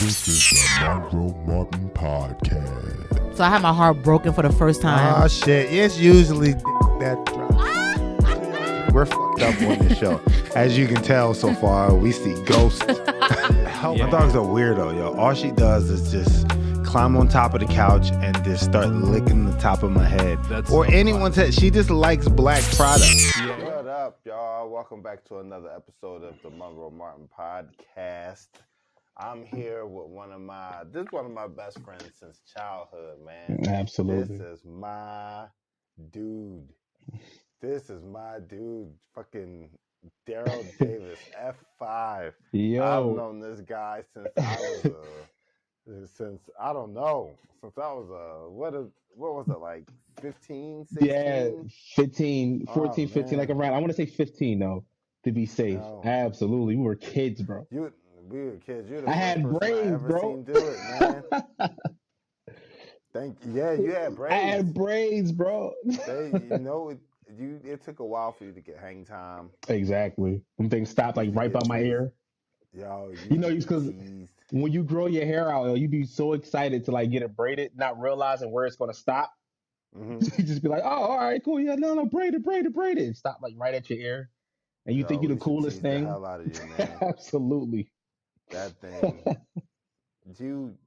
This is the Monroe Martin Podcast. So I had my heart broken for the first time. Oh shit! It's usually that drop. We're fucked up on this show, as you can tell so far. We see ghosts. My dog's a weirdo, yo. All she does is just climb on top of the couch and just start licking the top of my head, or anyone's head. She just likes black products. What up, y'all? Welcome back to another episode of the Monroe Martin Podcast. I'm here with one of my best friends since childhood, man. Absolutely. This is my dude. Fucking Darryl Davis, F5. Yo. I've known this guy since I was what was it, like 15, 16? Yeah, 15, 14, 15, like around, I want to say 15 though, to be safe. No. Absolutely. We were kids, bro. We were kids. You're the I first had person braids, I ever bro. seen do it, man. Thank you. Yeah, you had braids. I had braids, bro. It took a while for you to get hang time. Exactly. Them things stopped like right by my ear. Yo, because when you grow your hair out, you be so excited to like get it braided, not realizing where it's gonna stop. Mm-hmm. You just be like, oh, all right, cool. Yeah, no, braid it. Stop like right at your ear. And you think you're the coolest thing. The hell out of you, man. Absolutely. That thing. You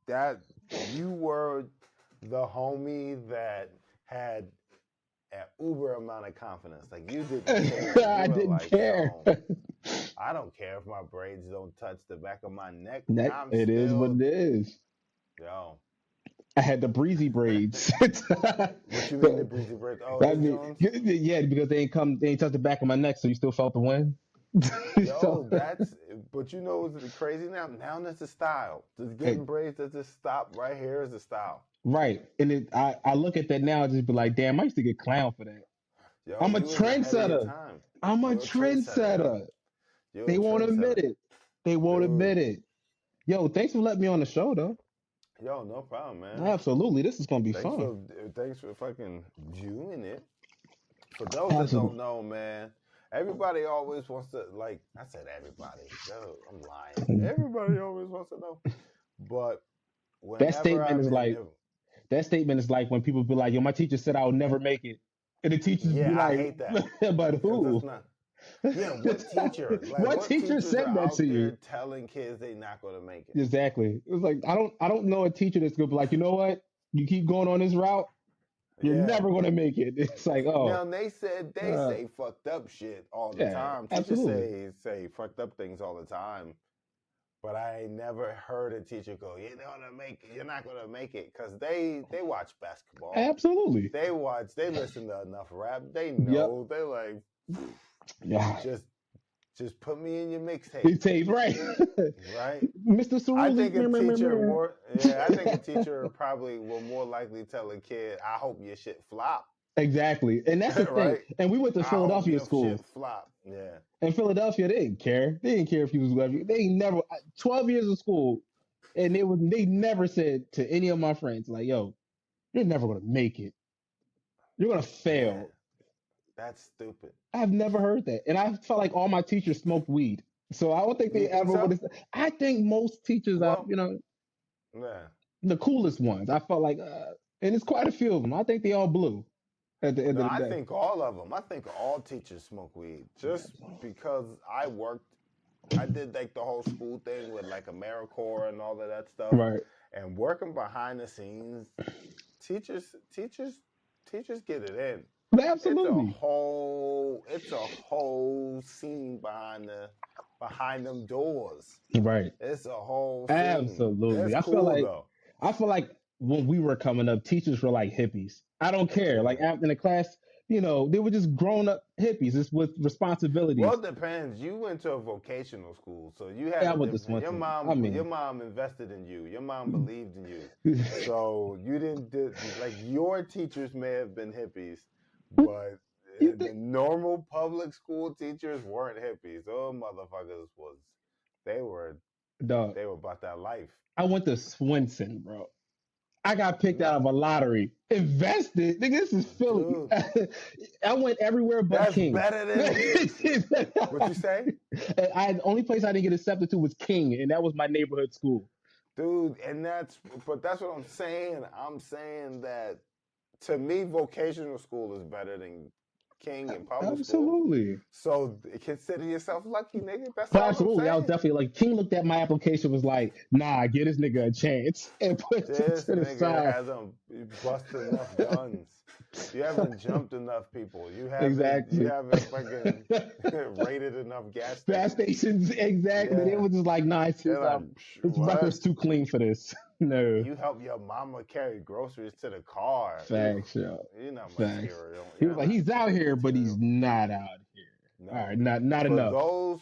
were the homie that had an uber amount of confidence. Like, you didn't care. I didn't care. I don't care if my braids don't touch the back of my neck. It is what it is. Yo. I had the breezy braids. What you mean the breezy braids? Oh, yeah, because they ain't touch the back of my neck, so you still felt the wind. Yo, but you know what's crazy now? Now that's the style. Just getting braids that just stop right here is the style. Right. And I look at that now and just be like, damn, I used to get clowned for that. Yo, I'm a trendsetter. They won't admit it. Yo, thanks for letting me on the show, though. Yo, no problem, man. Absolutely. This is going to be fun. Thanks for fucking doing it. For those that don't know, man, everybody always wants to, like, I said everybody. Yo, I'm lying. Everybody always wants to know. But that statement is like when people be like, yo, my teacher said I would never make it. And the teachers be like, I hate that. But who? What teacher? Like, what teacher said that to you? Telling kids they not going to make it. Exactly. It was like, I don't know a teacher that's going to be like, you know what? You keep going on this route, you're never going to make it. It's like, oh. Now, they say fucked up shit all the time. Teachers say fucked up things all the time. But I ain't never heard a teacher go, you're not going to make it. Because they watch basketball. Absolutely. They listen to enough rap. They know. They're like, just put me in your mixtape. Right. Right? Mr. Cerulli. I think a teacher probably will more likely tell a kid, I hope your shit flop. Exactly. And that's the thing. Right? And we went to Philadelphia school. Shit flop. Yeah. In Philadelphia, they didn't care. They didn't care if you was whatever. They never 12 years of school, and they never said to any of my friends, like, yo, you're never gonna make it. You're gonna fail. Yeah. That's stupid. I've never heard that. And I felt like all my teachers smoked weed. So I don't think they ever would have. I think most teachers are, the coolest ones. I felt like, and it's quite a few of them. I think they all blew. At the end of the day. I think all of them. I think all teachers smoke weed. Just because I did like the whole school thing with like AmeriCorps and all of that stuff. Right. And working behind the scenes, teachers get it in. Absolutely. It's a whole scene behind them doors. Right. It's a whole scene. Absolutely. I feel like when we were coming up, teachers were like hippies. I don't care. Like in the class, they were just grown up hippies. It's with responsibilities. Well, it depends. You went to a vocational school, so you had your mom invested in you. Your mom believed in you. So you didn't like your teachers may have been hippies, but the normal public school teachers weren't hippies. Those motherfuckers they were about that life. I went to Swenson, bro. I got picked out of a lottery. Invested. Nigga, this is Philly. I went everywhere but That's King. Better than what you say? The only place I didn't get accepted to was King, and that was my neighborhood school. dude. And that's what I'm saying. I'm saying that to me, vocational school is better than King and public school. Absolutely. So consider yourself lucky, nigga. That's But all absolutely, I I'm was saying. definitely like, King looked at my application, was like, nah, give this nigga a chance, and put it This to the nigga side. hasn't busted enough guns. You haven't jumped enough people. You haven't Exactly. You haven't fucking raided enough gas Gas stations. stations, exactly. Yeah. They were just like, nah, his Like, record's too clean for this. No. You help your mama carry groceries to the car. Facts, yo. You're not Facts. material. He was like, he's out here, but he's not out here. No. All right, not For enough. those,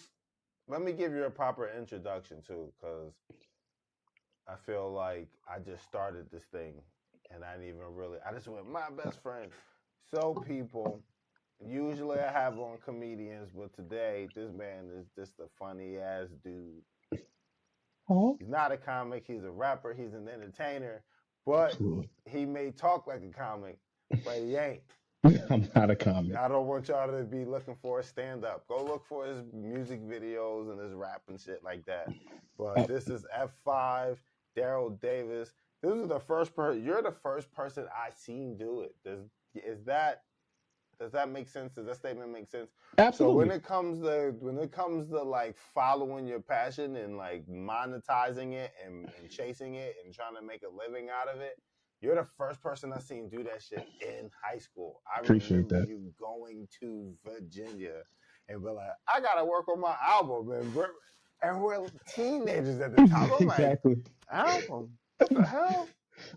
let me give you a proper introduction too, because I feel like I just started this thing and I didn't even really, I just went, my best friend. So people, usually I have on comedians, but today this man is just a funny ass dude. Oh. He's not a comic, he's a rapper, he's an entertainer, but he may talk like a comic, but he ain't. I'm not a comic. I don't want y'all to be looking for a stand-up. Go look for his music videos and his rap and shit like that. But this is F5, Darryl Davis. This is the first person. You're the first person I seen do it. Does that make sense? Does that statement make sense? Absolutely. So when it comes to like following your passion and like monetizing it and chasing it and trying to make a living out of it, you're the first person I seen do that shit in high school. I appreciate that. You going to Virginia and be like, I gotta work on my album, and we're teenagers at the time. I'm exactly. Like, album? What the hell?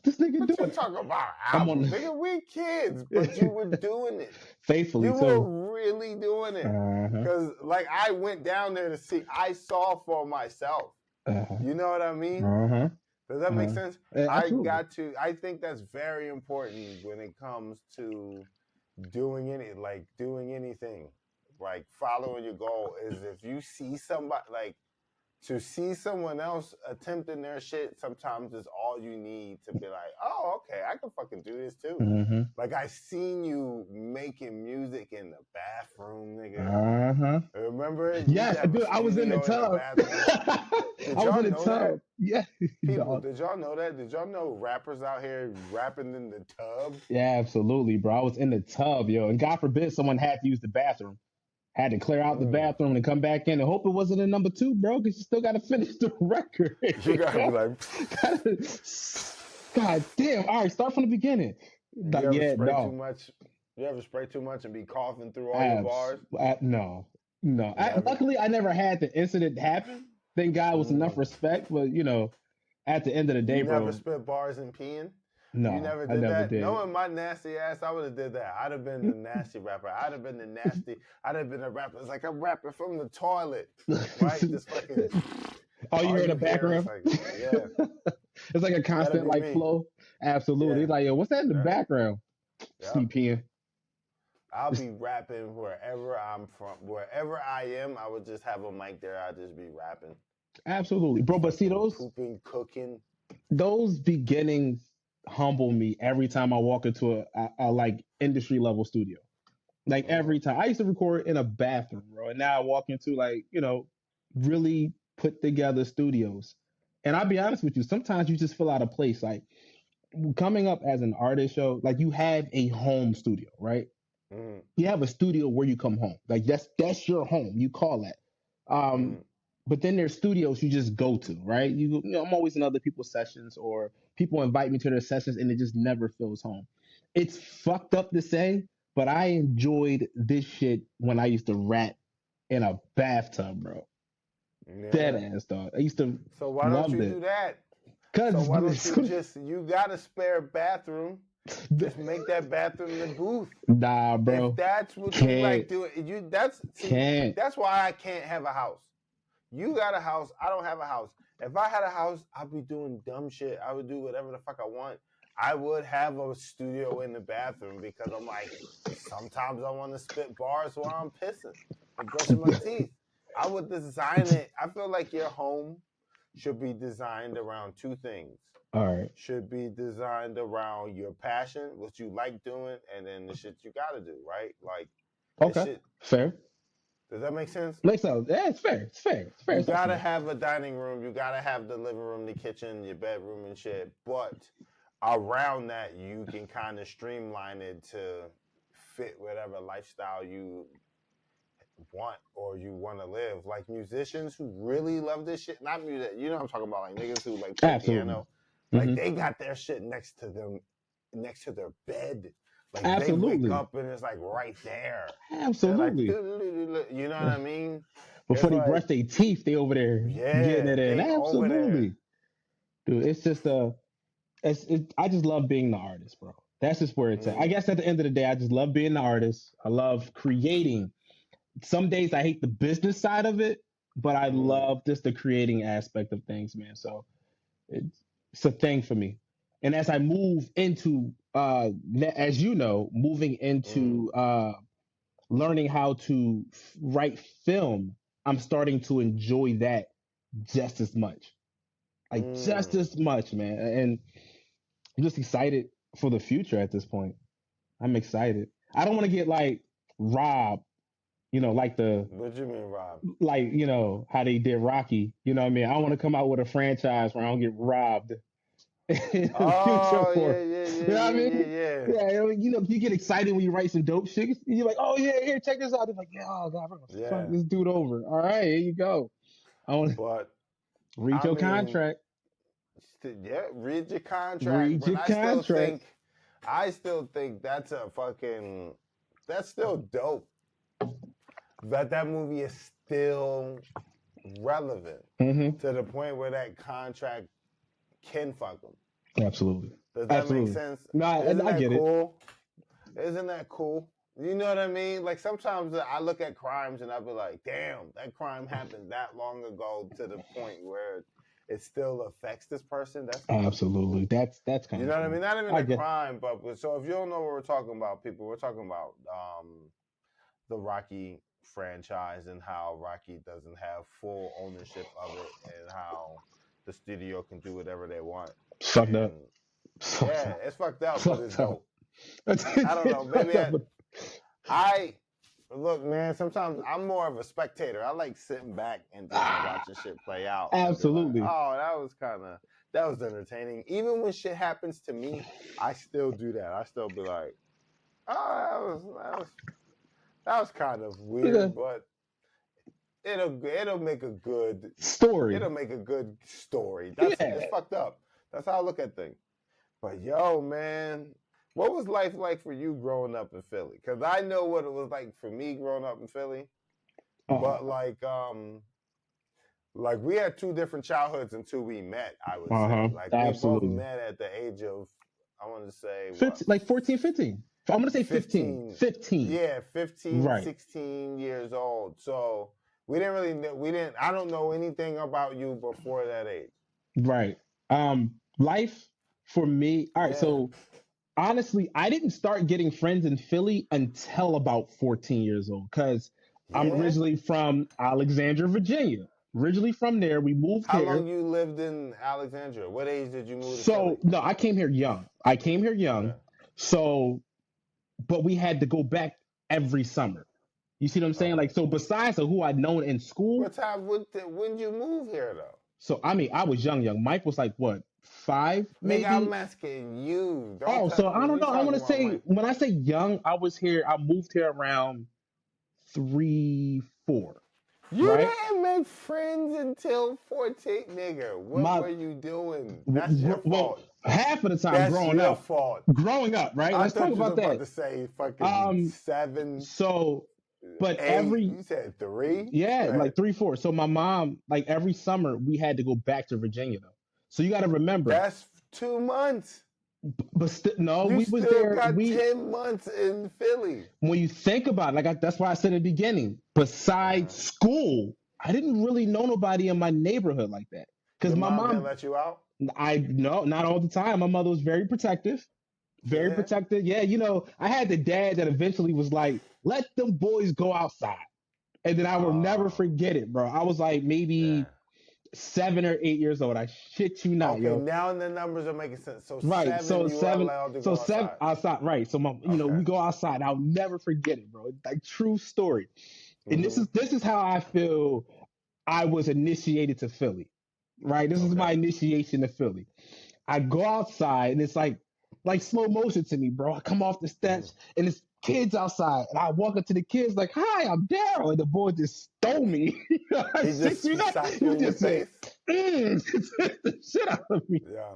This nigga what doing? You talking about album? Nigga, we kids, but you were doing it faithfully. You were really doing it because, like, I went down there to see. I saw for myself. You know what I mean? Does that make sense? I think that's very important when it comes to doing anything, like following your goal is if you see somebody, like to see someone else attempting their shit, sometimes is all you need to be like, oh, okay, I can fucking do this too. Like I seen you making music in the bathroom, nigga. Remember it? Yeah, dude, I was in the tub. I was in the tub. Yeah. People, did y'all know that? Did y'all know rappers out here rapping in the tub? Yeah, absolutely, bro. I was in the tub, yo. And God forbid someone had to use the bathroom. Had to clear out the bathroom and come back in and hope it wasn't a number 2, bro, because you still got to finish the record. You got to be like... God damn. All right, start from the beginning. You ever spray too much? You ever spray too much and be coughing through all your bars? No. Luckily, I never had the incident happen. Thank God it was enough respect, but, you know, at the end of the day, bro. You never spit bars and peeing? No, you never did that? Knowing my nasty ass, I would have did that. I'd have been the nasty rapper. I'd have been a rapper. It's like I'm rapping from the toilet, right? Just fucking... Oh, you hear the background? Yeah. It's like a constant like flow. Absolutely. Yeah. Like, yo, what's that in the background? CPN. I'll be rapping wherever I'm from. Wherever I am, I would just have a mic there. I'd just be rapping. Absolutely. Bro, but see those... Pooping, cooking. Those beginnings humble me every time I walk into a like industry level studio. Like every time. I used to record in a bathroom, bro. And now I walk into like, you know, really put together studios. And I'll be honest with you, sometimes you just feel out of place. Like coming up as an artist show, like you have a home studio, right? You have a studio where you come home. Like that's your home. You call that. But then there's studios you just go to, right? You know, I'm always in other people's sessions or people invite me to their sessions and it just never feels home. It's fucked up to say, but I enjoyed this shit when I used to rap in a bathtub, bro. Yeah. Dead ass, dog. I used to. So why don't you do that? So why don't you got a spare bathroom? Just make that bathroom the booth. Nah, bro. If that's what you like doing, that's why I can't have a house. You got a house. I don't have a house. If I had a house, I'd be doing dumb shit. I would do whatever the fuck I want. I would have a studio in the bathroom because I'm like, sometimes I want to spit bars while I'm pissing and brushing my teeth. I would design it. I feel like your home should be designed around 2 things. All right. Should be designed around your passion, what you like doing, and then the shit you got to do, right? Like, okay, fair. Does that make sense? Makes sense. Yeah, it's fair. It's fair. It's fair. You gotta have a dining room. You gotta have the living room, the kitchen, your bedroom and shit. But around that, you can kind of streamline it to fit whatever lifestyle you want or you want to live. Like musicians who really love this shit, not music. You know what I'm talking about? Like niggas who like play piano. Like they got their shit next to their bed. Like Absolutely. They wake up and it's like right there. Absolutely. Like, you know what I mean? Before they brush their teeth, they over there getting it in. Absolutely. Dude, it's just I just love being the artist, bro. That's just where it's at. I guess at the end of the day, I just love being the artist. I love creating. Some days I hate the business side of it, but I love just the creating aspect of things, man. So it's a thing for me. And as I move into, as you know, moving into learning how to write film, I'm starting to enjoy that just as much. Like just as much, man. And I'm just excited for the future at this point. I'm excited. I don't want to get like robbed, like What do you mean robbed? Like, how they did Rocky. You know what I mean? I want to come out with a franchise where I don't get robbed. Yeah. You know what I mean? Yeah. You get excited when you write some dope shit. You're like, oh yeah, here, check this out. They're like, oh God, we're gonna fuck this dude over. All right, here you go. But read your contract. Yeah, read your contract. I still think that's still dope. That movie is still relevant to the point where that contract can fuck them. Absolutely. Does that make sense? No, I get cool? Isn't that cool? You know what I mean? Like sometimes I look at crimes and I'll be like, damn, that crime happened that long ago to the point where it still affects this person. That's cool. Absolutely. That's kind of, you know what I mean? Not even a crime, but so if you don't know what we're talking about, people, we're talking about the Rocky franchise and how Rocky doesn't have full ownership of it and how the studio can do whatever they want. Fucked up. Yeah, it's fucked up, but it's dope. I don't know. Maybe look, man, sometimes I'm more of a spectator. I like sitting back and just watching shit play out. Absolutely. Like, oh, that was entertaining. Even when shit happens to me, I still do that. I still be like, oh, that was kind of weird, but it'll make a good story. It'll make a good story. It's fucked up. That's how I look at things. But yo, man, what was life like for you growing up in Philly? Because I know what it was like for me growing up in Philly. But like we had two different childhoods until we met, I would say. Like absolutely. We both met at the age of, I want to say 15, like 14, 15. I'm going to say 15. 15. Yeah, 15, right. 16 years old. So we didn't really know, I don't know anything about you before that age. Right. Life for me, all right, so honestly, I didn't start getting friends in Philly until about 14 years old because I'm originally from Alexandria, Virginia. Originally from there, we moved here. How long you lived in Alexandria? What age did you move to Philly? No, I came here young. Yeah. So, but we had to go back every summer. You see what I'm saying? Like, so besides who I'd known in school. When did you move here, though? So, I mean, I was young. Mike was like, what, 5, maybe? Nigga, I'm asking you. So I don't know. I want to say, when I say young, I moved here around 3, 4. You didn't make friends until 14, nigga. What were you doing? That's your fault. Half of the time growing up. Growing up, right? Let's talk about that. I was about to say fucking 7. So, but 8, you said 3? Yeah, like 3, 4. So my mom, like every summer, we had to go back to Virginia, though. So you got to remember. That's 2 months. But we was there. Got 10 months in Philly. When you think about it, that's why I said in the beginning. Besides school, I didn't really know nobody in my neighborhood like that. Because my mom didn't let you out. No, not all the time. My mother was very protective. Very protective. Yeah, I had the dad that eventually was like, "Let them boys go outside," and then I will never forget it, bro. I was like maybe 7 or 8 years old. I shit you not, yo. Now the numbers are making sense. So right, 7, so 7, so 7 outside. Right, so we go outside. I'll never forget it, bro. Like true story. And this is how I feel I was initiated to Philly, right? This is my initiation to Philly. I go outside and it's like slow motion to me, bro. I come off the steps and it's kids outside, and I walk up to the kids like, "Hi, I'm Darryl," and the boy just stole me. He just said, the shit out of me. Yeah.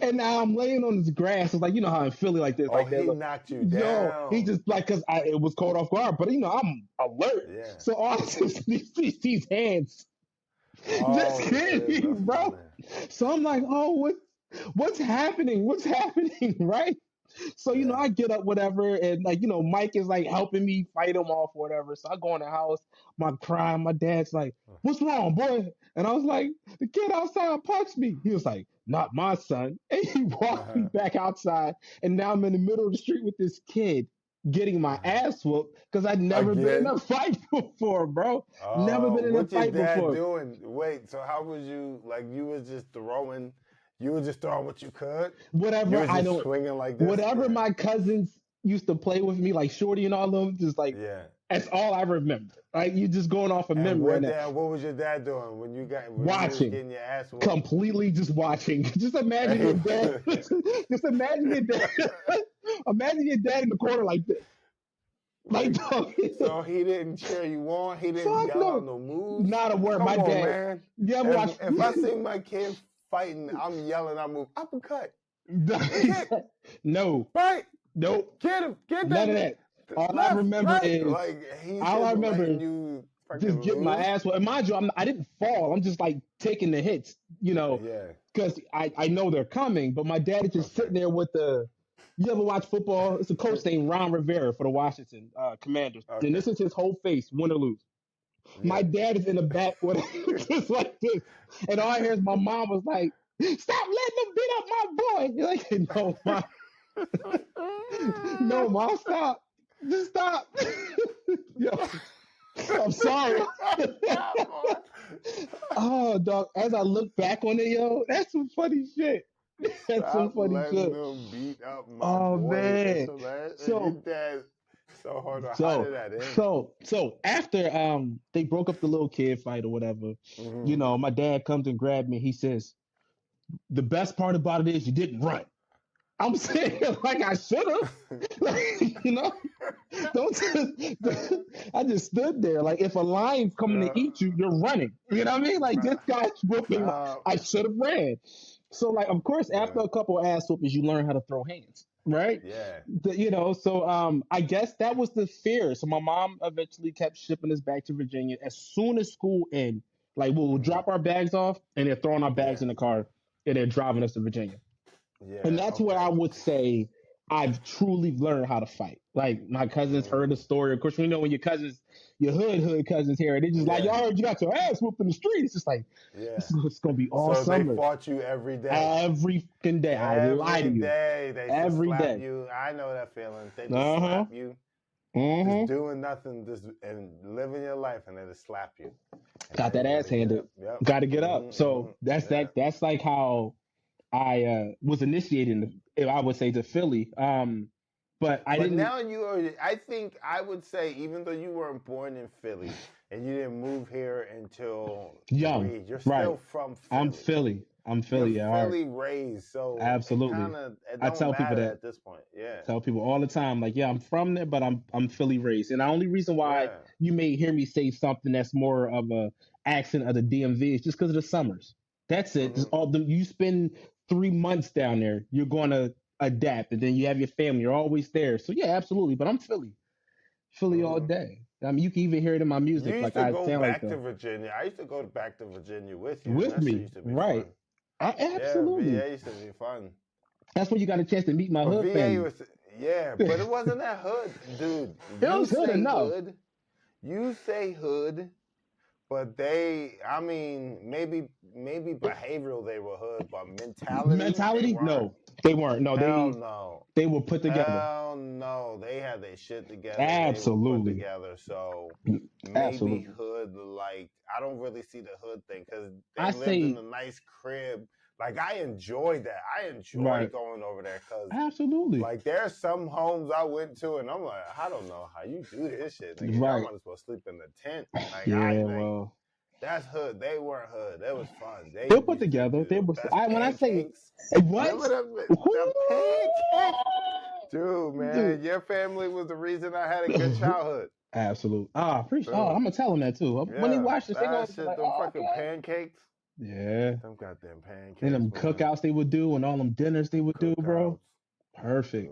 And now I'm laying on this grass. It's like, you know how in Philly like this. Oh, like he knocked you down. He just like, because it was caught off guard, but I'm alert. Yeah. So all I just these hands just hit me, bro. So I'm like, oh, what's happening? What's happening, right? So, I get up, whatever, and like, Mike is like helping me fight him off, or whatever. So I go in the house, my crying, my dad's like, "What's wrong, boy?" And I was like, "The kid outside punched me." He was like, "Not my son." And he walked me back outside, and now I'm in the middle of the street with this kid getting my ass whooped because I'd never been in a fight before, bro. Never been in a fight before. What your dad doing? Wait, so how was you, like, you was just throwing... You were just throwing what you could? Whatever. You were just swinging like this? Whatever my cousins used to play with me, like Shorty and all of them, just like, that's all I remember. Like, you just going off of memory. What was your dad doing when you watching? You getting your ass whooped? Completely just watching. Just imagine your dad. Just imagine your dad. Imagine your dad in the corner like this. Like, so he didn't cheer you on? He didn't yell out no moves? Not a word. Come my on, dad. Man. Yeah, if I see my kid fighting, I'm yelling, I move, uppercut. No. Right. Nope. Get him. Get that. None of that. All I remember is you just getting my ass whooped. And mind you, I didn't fall. I'm just like taking the hits, because I know they're coming. But my dad is just sitting there with the. You ever watch football? It's a coach named Ron Rivera for the Washington Commanders. Okay. And this is his whole face, win or lose. Yeah. My dad is in the back with just like this. And all I hear is my mom was like, "Stop letting him beat up my boy." You're like, "No, Mom." No, Mom, stop. Just stop. Yo, I'm sorry. Oh, dog. As I look back on it, yo, that's some funny shit. That's some funny shit. Them beat up my boy. Man. So hold on. How did that end? So after they broke up the little kid fight or whatever, my dad comes and grabbed me. He says, "The best part about it is you didn't run." I'm saying like I should have. I just stood there. Like, if a lion's coming to eat you, you're running. You know what I mean? Like, this guy's whooping. I should have ran. So, like, of course, after a couple of ass whoopings, you learn how to throw hands, right? Yeah. So I guess that was the fear. So my mom eventually kept shipping us back to Virginia. As soon as school ended, like, we'll drop our bags off, and they're throwing our bags in the car, and they're driving us to Virginia. Yeah, and that's where I would say I've truly learned how to fight. Like, my cousins heard the story. Of course, we know when your hood cousins hear it, they just like, "Y'all heard you got your ass whooped in the street." It's just like, it's going to be all summer. They fought you every day. Every fucking day. I lie to you. Every day. You. I know that feeling. They just slap you. Just doing nothing, and living your life, and they just slap you. Got that ass handed. Got to get up. So that's that. That's like how I was initiated, I would say, to Philly. But didn't. Now I think I would say, even though you weren't born in Philly and you didn't move here until young, you're still from Philly. I'm Philly. You're Philly raised, so absolutely. I tell people that at this point. Yeah. Tell people all the time, like, I'm from there, but I'm Philly raised. And the only reason why you may hear me say something that's more of a accent of the DMV is just because of the summers. That's it. Just you spend 3 months down there, you're going to adapt, and then you have your family. You're always there. So yeah, absolutely. But I'm Philly all day. I mean, you can even hear it in my music. You used to go back to Virginia. I used to go back to Virginia with you. With me, right? Absolutely. Yeah, VA used to be fun. That's when you got a chance to meet my hood family. But it wasn't that hood, dude. It was hood enough. You say hood, but maybe behavioral they were hood, but mentality? No, they weren't. No, no. They were put together. Hell no, they had their shit together. Absolutely. They were put together. So maybe hood, like, I don't really see the hood thing, because they lived in a nice crib, Like, I enjoyed that. I enjoy going over there because, absolutely, like, there's some homes I went to, and I'm like, I don't know how you do this shit. Nigga. I might as well sleep in the tent. Like, well, that's hood. They weren't hood. It was fun. They were put together. They were. When I say what? The pancakes? Dude, man, your family was the reason I had a good childhood. Absolutely. Appreciate. I'm gonna tell them that too. When they watch this, they gonna shit, like, them fucking pancakes. Yeah. Them goddamn pancakes. And them cookouts they would do, and all them dinners they would do, bro. Perfect.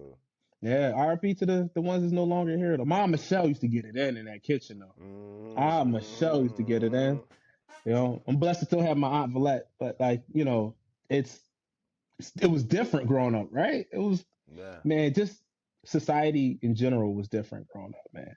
Yeah. RP to the ones that's no longer here. The Mom Michelle used to get it in that kitchen though. Michelle used to get it in. You know, I'm blessed to still have my Aunt Valette, but like, you know, it was different growing up, right? It was, man, just society in general was different growing up, man.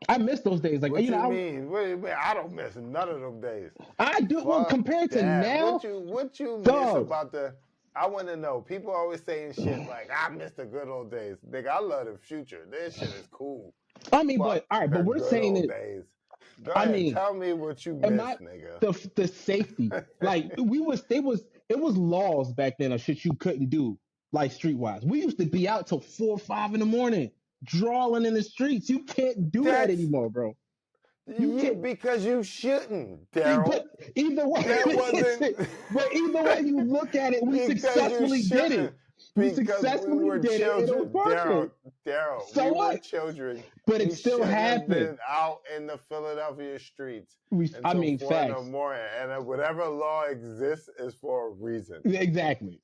I miss those days. Like, what you mean? I don't miss none of them days. I do. Well, compared to now, what you miss about the? I want to know. People always saying shit like, "I miss the good old days." Nigga, I love the future. This shit is cool. I mean, but all right, but we're saying it. Days. Go ahead, tell me what you miss, nigga. The safety, like it was laws back then of shit you couldn't do, like streetwise. We used to be out till 4 or 5 in the morning. Drawing in the streets. You can't do that anymore, bro. You can't because you shouldn't, Darryl. But either way you look at it, we successfully did it. We successfully did it. It was Darryl, so we were children. But it still happened. Been out in the Philadelphia streets. Facts. And whatever law exists is for a reason. Exactly.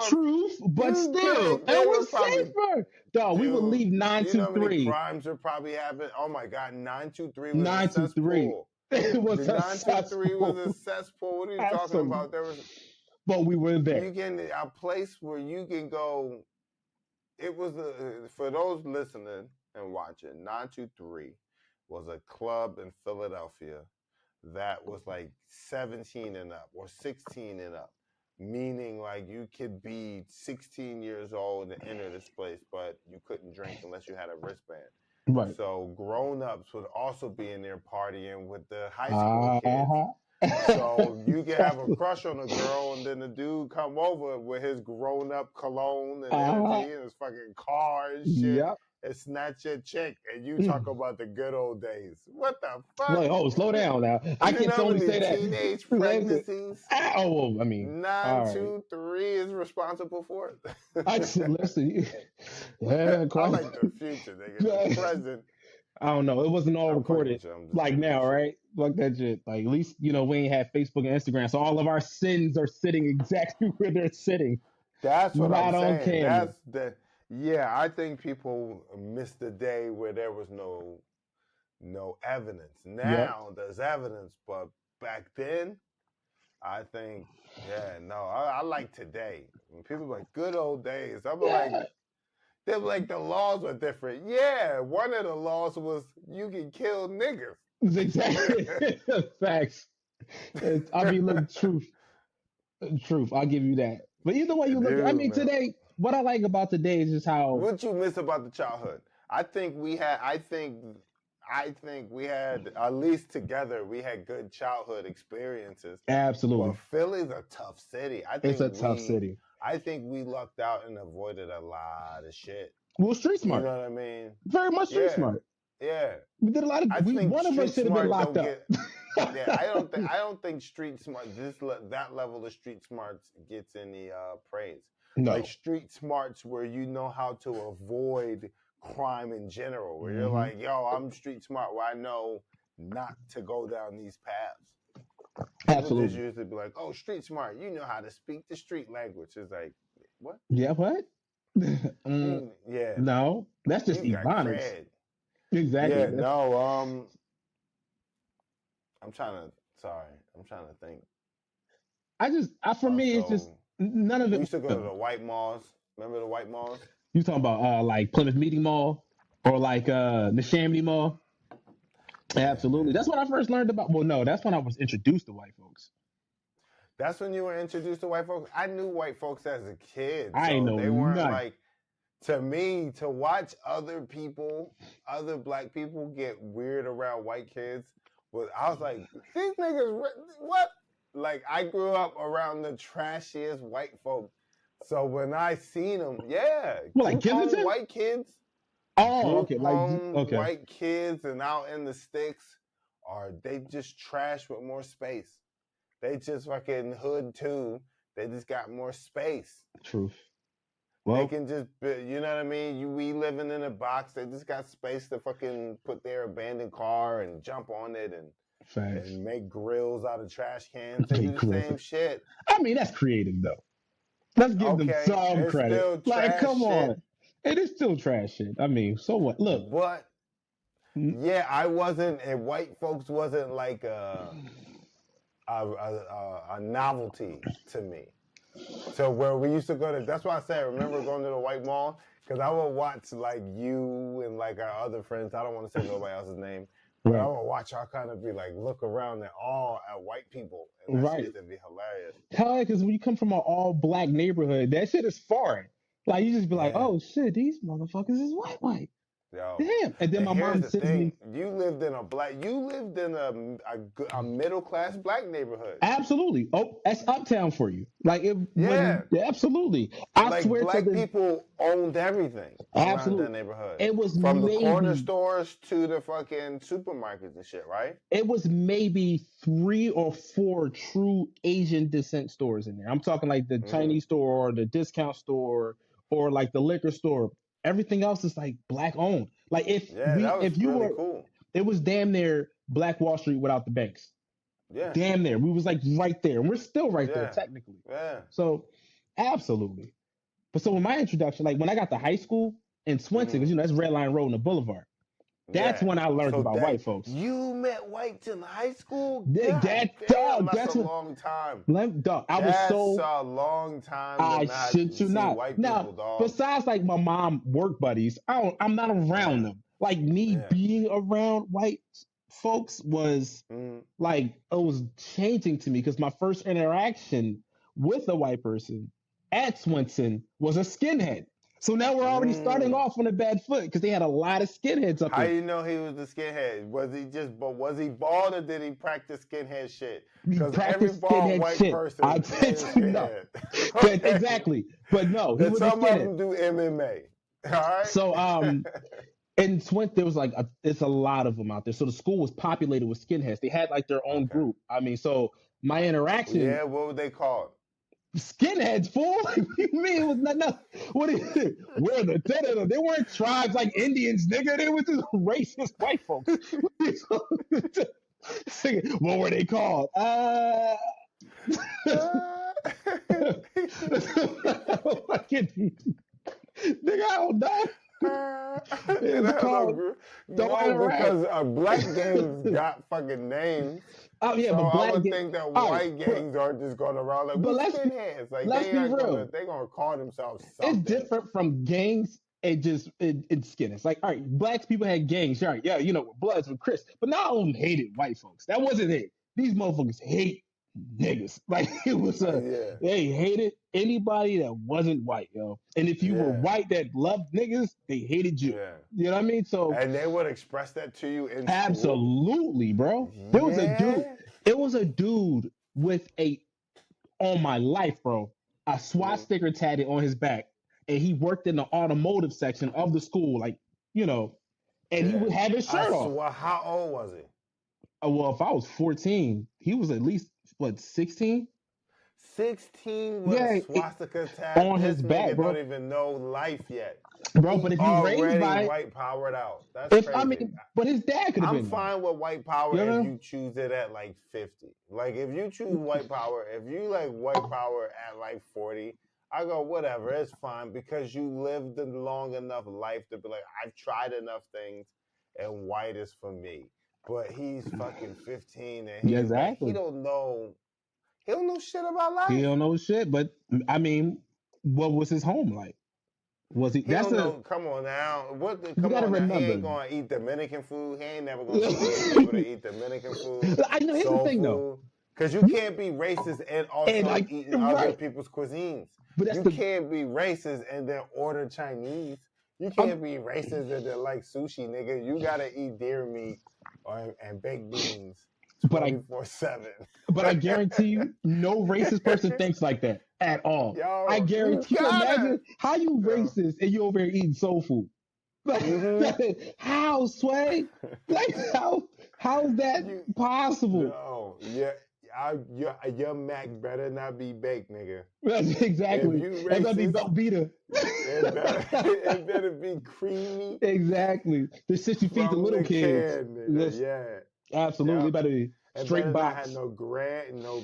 Truth, but still, it was safer. Dog, we would leave 923. You know how many crimes are probably happening? Oh my God, 923 was a cesspool. It was a 923 was a cesspool. What are you talking about? But we were there. You get a place where you can go. It was for those listening and watching. 923 was a club in Philadelphia that was like 17 and up or 16 and up, meaning like you could be 16 years old and enter this place, but you couldn't drink unless you had a wristband. Right. So grown-ups would also be in there partying with the high school kids. So you can have a crush on a girl, and then the dude come over with his grown-up cologne and energy and his fucking car and shit, and snatch your chick, and you talk about the good old days. What the fuck? Like, slow down now. I can only say that. Teenage pregnancies. 923 is responsible for it. Listen. I like the future, nigga. The present. I don't know. It wasn't all recorded like now, right? Fuck that shit. Like, at least, we ain't have Facebook and Instagram. So all of our sins are sitting exactly where they're sitting. That's what I'm saying. Camera. I think people missed the day where there was no evidence. Now there's evidence, but back then, I think, I like today. When people are like, good old days. I'm like, they're like, the laws are different. Yeah, one of the laws was you can kill niggas. Exactly. Facts. Look, truth. I'll give you that. But either way you look, today, what I like about today is just how. What you miss about the childhood? I think we had, at least together, we had good childhood experiences. Absolutely. But Philly's a tough city. It's a tough city. I think we lucked out and avoided a lot of shit. Well, street smart. You know what I mean? Very much street smart. Yeah. We did a lot of. One of us should have been locked up. I don't think street smart. That level of street smarts gets any praise. No. Like street smarts where you know how to avoid crime in general. Where you're like, yo, I'm street smart. Where I know not to go down these paths. Absolutely. People just usually be like, oh, street smart. You know how to speak the street language. It's like, what? Yeah, what? Yeah. No, that's just Ebonics. Exactly. Yeah, no, I'm trying to think. For me, it's just none of it. We used to go to the white malls. Remember the white malls? You talking about like Plymouth Meeting Mall or like Neshaminy Mall? Absolutely. That's when I first learned about. Well, no, that's when I was introduced to white folks. That's when you were introduced to white folks? I knew white folks as a kid. I ain't know they weren't nothing. Like, to me, to watch other black people get weird around white kids, I was like, these niggas, what? like I grew up around the trashiest white folk. So when I seen them, like white kids. Oh, okay, white kids and out in the sticks, they just trash with more space. They just fucking hood too. They just got more space. Truth. Well, they can just, you know what I mean? We living in a box. They just got space to fucking put their abandoned car and jump on it and make grills out of trash cans. They do the same shit. I mean, that's creative though. Let's give them some credit. Like, come on. It is still trash shit. I mean, so what? Look. What? Yeah, I wasn't, and white folks wasn't like a novelty to me. So where we used to go to, that's why I said, remember going to the white mall? Because I would watch like you and like our other friends. I don't want to say nobody else's name. But I would watch y'all kind of be like, look around at white people. And that shit would be hilarious. Hell, because when you come from an all black neighborhood, that shit is foreign. Like, you just be like, oh shit, these motherfuckers is white. Yo, damn. And then my mom sends me. You lived in a middle class black neighborhood. Absolutely. Oh, that's uptown for you. Like it. Absolutely. I swear black people owned everything. Absolutely. Around that neighborhood. It was from the corner stores to the fucking supermarkets and shit, right? It was maybe 3 or 4 true Asian descent stores in there. I'm talking like the Chinese store or the discount store or like the liquor store. Everything else is like black owned. Like if you were cool. It was damn near Black Wall Street without the banks. Yeah. Damn near. We was like right there. And we're still right there technically. Yeah. So absolutely. But so in my introduction, like when I got to high school in Swenson, because that's Red Line Road and the Boulevard. That's when I learned about white folks. You met whites in high school? That's a long time. That's a long time. I shit you not. Now, besides like my mom work buddies, I'm not around them. Like me being around white folks was like, it was changing to me because my first interaction with a white person at Swenson was a skinhead. So now we're already starting off on a bad foot because they had a lot of skinheads up there. How you know he was a skinhead? Was he bald or did he practice skinhead shit? Because every bald white person is skinhead. Exactly. But no, he was a skinhead. Some of them do MMA. All right? So in Swenson, there was like it's a lot of them out there. So the school was populated with skinheads. They had like their own group. I mean, so my interaction. Yeah, what were they called? Skinheads, fool. What do you mean? It was nothing. What is it? We're the they weren't tribes like Indians, nigga. They were just racist white folks. What were they called? Nigga, I don't know. Because black gangs got fucking names. Oh yeah, so but I would think that white gangs are just going around like, but skinheads. Like they're gonna call themselves something. It's different from gangs. It's skinheads. Like, all right, black people had gangs. All right, yeah, with Bloods with Chris, but not all of them hated white folks. That wasn't it. These motherfuckers hate niggas. Like it was they hated anybody that wasn't white, yo. And if you were white that loved niggas, they hated you. Yeah. You know what I mean? So and they would express that to you in absolutely, school? Bro. There was a dude. It was a dude with on my life, bro, a SWAT sticker tatted on his back, and he worked in the automotive section of the school, like and he would have his shirt off. Well, how old was he? Well, if I was 14, he was at least 16. 16 with a swastika tag on his back, bro. Don't even know life yet, bro. But if you raised by white powered out, that's crazy. But his dad could have been. I'm fine with white power if you choose it at like 50. Like if you choose white power, if you like white power at like 40, I go whatever, it's fine because you lived a long enough life to be like, I've tried enough things, and white is for me. But he's fucking 15 and he don't know. He don't know shit about life. He don't know shit, but I mean, what was his home like? Was he? That's come on now. Come on now. He ain't gonna eat Dominican food. He ain't never gonna be able to eat Dominican food. I know. Here's the thing, though, because you can't be racist and also eating other people's cuisines. But you can't be racist and then order Chinese. You can't be racist and then like sushi, nigga. You gotta eat deer meat and baked beans. 24/7. But I guarantee you, no racist person thinks like that at all. Yo, I guarantee. Can you imagine how you racist and you over here eating soul food? Like, how, Sway? Like, how is that possible? No, your Mac better not be baked, nigga. Exactly. It better be Velveeta. It better be creamy. Exactly. The shit you feed the little kids. Yeah. Absolutely. It better be straight box. Had no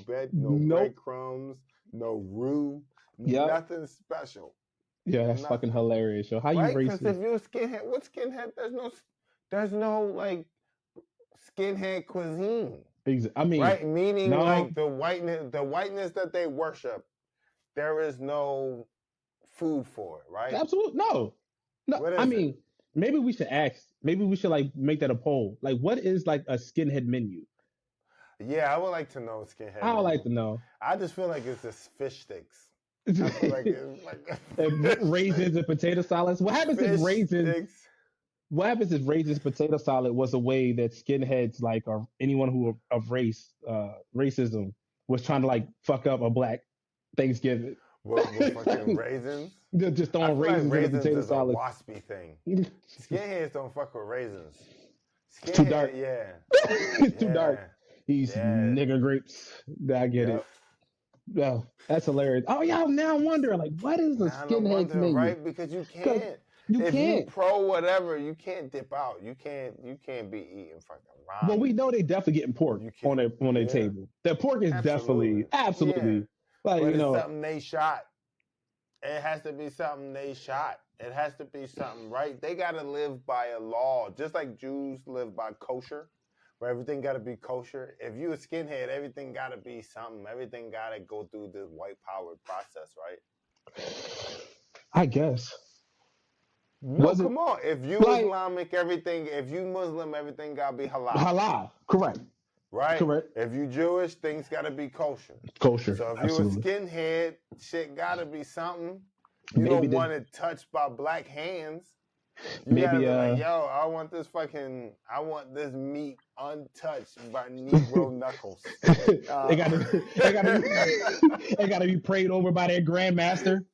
breadcrumbs, no roux, nothing special. Yeah, that's fucking hilarious, yo. How you racist? Because if you're a skinhead, what skinhead? There's no like skinhead cuisine. I mean, right? Meaning like the whiteness that they worship, there is no food for it, right? Absolutely no. I mean, maybe we should ask. Maybe we should like make that a poll. Like, what is like a skinhead menu? Yeah, I would like to know skinhead. I would like to know. I just feel like it's just fish sticks. I feel like it's like raisins and potato salads. What happens if raisins? Sticks. What happens if raisins potato salad was a way that skinheads, like, or anyone who of racism, was trying to like fuck up a black Thanksgiving? What fucking raisins? Just throwing raisins in a potato salad. A waspy thing. Skinheads don't fuck with raisins. Too dark. Yeah. It's too dark. These nigger grapes. I get it. No, that's hilarious. Oh yeah, now I'm wondering, like, what is a skinhead's menu? Right, because you can't. If you pro whatever, you can't dip out. You can't be eating fucking ramen. Well, we know they definitely getting pork on their table. Their pork is absolutely. Like, but it's something they shot. It has to be something they shot. It has to be something, right? They gotta live by a law, just like Jews live by kosher. Where everything got to be kosher. If you a skinhead, everything got to be something. Everything got to go through this white power process, right? I guess. No, come on. If you Islamic, everything. If you Muslim, everything got to be halal. Halal, correct. Right? Correct. If you Jewish, things got to be kosher. Kosher, so if you a skinhead, shit got to be something. You don't want it touched by black hands. You gotta be like, yo, I want this meat untouched by Negro knuckles. They gotta be prayed over by their grandmaster.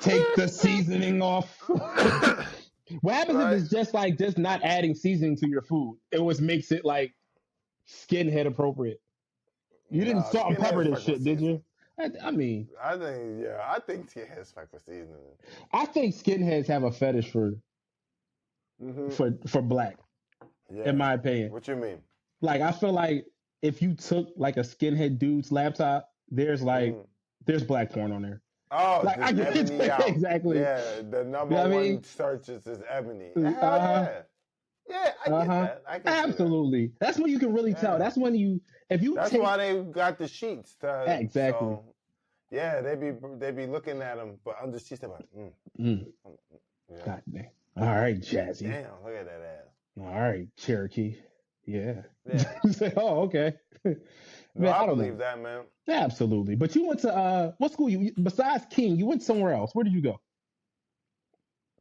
Take the seasoning off. What happens if it's just not adding seasoning to your food? It makes it like skinhead appropriate. You didn't salt and pepper this shit, did you? I think skinheads fuck with seasoning. I think skinheads have a fetish for black. Yeah. In my opinion. What you mean? Like, I feel like if you took like a skinhead dude's laptop, there's black porn on there. Oh, like, I get exactly. Yeah, the number one searches is ebony. Yeah, I get that. I can absolutely. That's when you can really tell. That's when that's why they got the sheets. Exactly. So, yeah, they be looking at them, but under sheets they're like, Yeah. God damn. All right, Jazzy. Damn, look at that ass. All right, Cherokee. Yeah. Say, oh, okay. No, I believe that, man. Absolutely. But you went to what school? Besides King, you went somewhere else. Where did you go?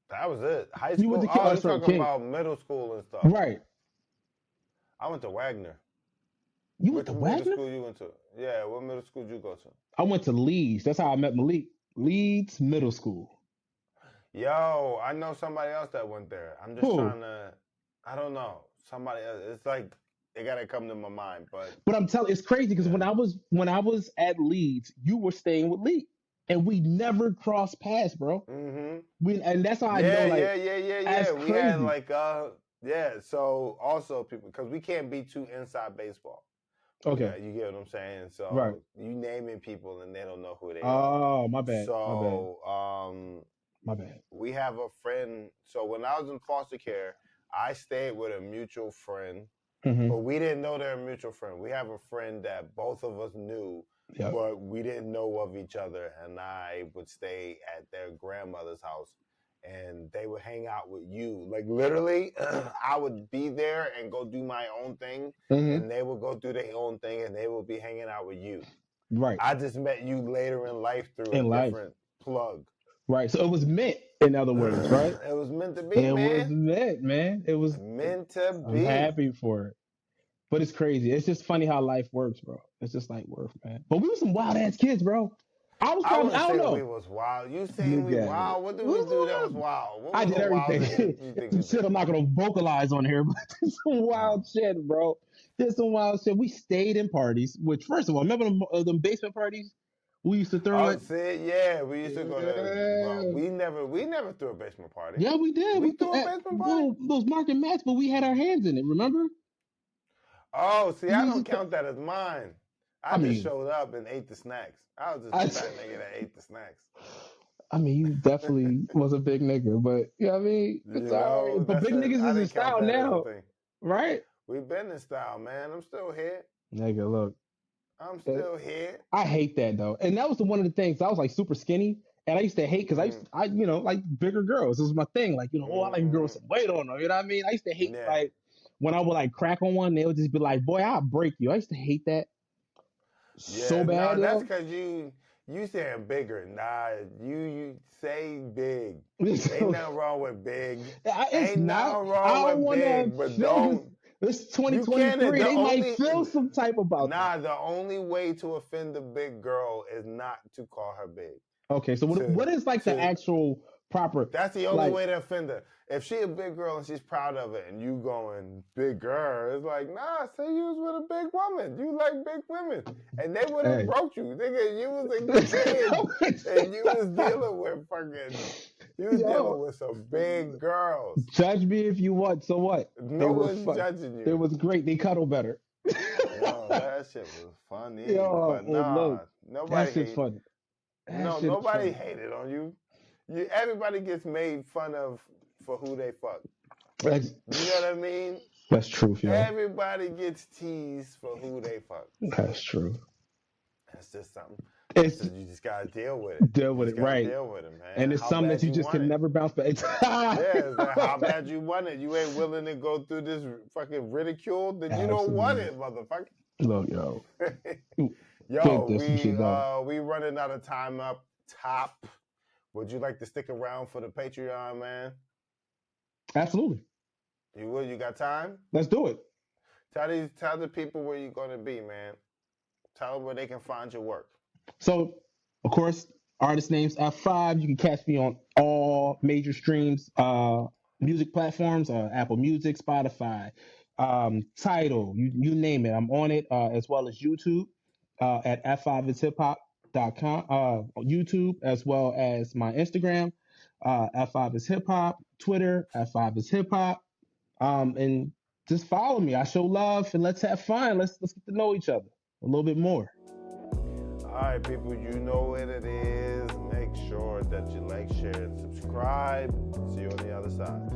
That was it. High school. You went to I was talking about middle school and stuff. Right. I went to Wagner. You went to Wagner? What middle school you went to? Yeah, what middle school did you go to? I went to Leeds. That's how I met Malik. Leeds Middle School. Yo, I know somebody else that went there. I'm just trying to, I don't know. Somebody else. It's like, it gotta come to my mind, but I'm telling, it's crazy because when I was at Leeds, you were staying with Lee, and we never crossed paths, bro. And that's how I know. Like, yeah. We had like So also people, because we can't be too inside baseball. Okay, you get what I'm saying. So you naming people and they don't know who they are. Oh, my bad. So my bad. We have a friend. So when I was in foster care, I stayed with a mutual friend. But we didn't know they're a mutual friend. We have a friend that both of us knew, but we didn't know of each other. And I would stay at their grandmother's house, and they would hang out with you. Like, literally, I would be there and go do my own thing, and they would go do their own thing, and they would be hanging out with you. Right. I just met you later in life through a different plug. Right. So it was meant, in other words, right? It was meant to be, man. It was meant, man. It was meant to be. I'm happy for it. But it's crazy. It's just funny how life works, bro. It's just like work, man. But we were some wild ass kids, bro. I don't know. We was wild. You saying we wild? What did we do that was wild? I did everything. Some shit I'm not gonna vocalize on here, but there's some wild shit, bro. There's some wild shit. We stayed in parties, which first of all, remember them basement parties? We used to throw it. Yeah, we used to go to. We never threw a basement party. Yeah, we did. We threw a basement party. Those market mats, but we had our hands in it. Remember? Oh, see, I don't count that as mine. I just showed up and ate the snacks. I was just a fat nigga that ate the snacks. I mean, you definitely was a big nigga, but you know what I mean? It's all right. But big niggas is in style now, right? We've been in style, man. I'm still here. Nigga, look. I'm still here. I hate that, though. And that was one of the things. I was, like, super skinny, and I used to hate, because I you know, like, bigger girls. This was my thing. Like, you know, I like a girl with some weight on her. You know what I mean? I used to hate, like, when I would, like, crack on one, they would just be like, boy, I'll break you. I used to hate that so bad. No, that's because you saying bigger. Nah, you say big. Ain't nothing wrong with big. Ain't nothing wrong with big, but don't. It's 2023. They might feel some type about that. The only way to offend a big girl is not to call her big. Okay, so what is like the actual proper? That's the only way to offend her. If she a big girl and she's proud of it, and you going big girl, it's like, nah, say you was with a big woman. You like big women, and they would have broke you, nigga. You was a kid, and you was dealing with fucking. You was dealing with some big girls. Judge me if you want. So what? No one's judging you. It was great. They cuddle better. Yo, that shit was funny. Yo, but nah, nobody. That shit's funny. Nobody hated on you. Everybody gets made fun of for who they fuck. You know what I mean? That's true, yo. Everybody gets teased for who they fuck. That's true. That's just something. You just gotta deal with it. Deal with it, right? Deal with it, man. And it's something that you just can never bounce back. It's like, how bad you want it? You ain't willing to go through this fucking ridicule. Then you don't want it, motherfucker. Look, yo. We running out of time up top. Would you like to stick around for the Patreon, man? Absolutely. You would? You got time? Let's do it. Tell the people where you're gonna be, man. Tell them where they can find your work. So, of course, artist names F5. You can catch me on all major streams, music platforms, Apple Music, Spotify, Tidal, you name it. I'm on it, as well as YouTube at F5ishiphop.com, YouTube, as well as my Instagram, F5ishiphop, Twitter, F5ishiphop, and just follow me. I show love, and let's have fun. Let's get to know each other a little bit more. All right, people, you know what it is. Make sure that you like, share, and subscribe. See you on the other side.